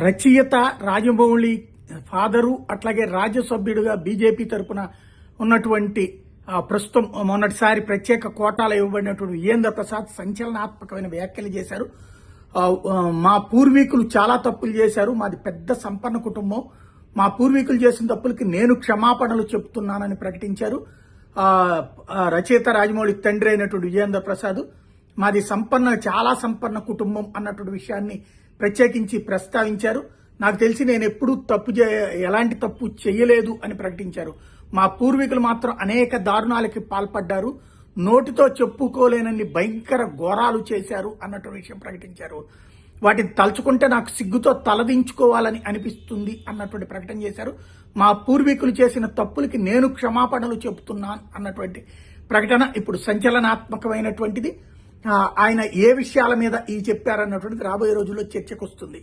రచయిత రాజమౌళి ఫాదరు అట్లాగే రాజ్యసభ్యుడిగా బీజేపీ తరపున ఉన్నటువంటి ప్రస్తుతం మొన్నటిసారి ప్రత్యేక కోటాలు ఇవ్వబడినటువంటి విజేంద్ర ప్రసాద్ సంచలనాత్మకమైన వ్యాఖ్యలు చేశారు. మా పూర్వీకులు చాలా తప్పులు చేశారు, మాది పెద్ద సంపన్న కుటుంబం, మా పూర్వీకులు చేసిన తప్పులకి నేను క్షమాపణలు చెప్తున్నానని ప్రకటించారు. రచయిత రాజమౌళి తండ్రి అయినటువంటి విజేంద్ర ప్రసాద్ మాది చాలా సంపన్న కుటుంబం అన్నటువంటి విషయాన్ని ప్రత్యేకించి ప్రస్తావించారు. నాకు తెలిసి నేను ఎప్పుడూ ఎలాంటి తప్పు చేయలేదు అని ప్రకటించారు. మా పూర్వీకులు మాత్రం అనేక దారుణాలకి పాల్పడ్డారు, నోటితో చెప్పుకోలేనన్ని భయంకర ఘోరాలు చేశారు అన్నటువంటి విషయం ప్రకటించారు. వాటిని తలుచుకుంటే నాకు సిగ్గుతో తలదించుకోవాలని అనిపిస్తుంది అన్నటువంటి ప్రకటన చేశారు. మా పూర్వీకులు చేసిన తప్పులకి నేను క్షమాపణలు చెబుతున్నాను అన్నటువంటి ప్రకటన ఇప్పుడు సంచలనాత్మకమైనటువంటిది. ఆయన ఏ విషయాల మీద చెప్పారన్నటువంటిది రాబోయే రోజుల్లో చర్చకు వస్తుంది.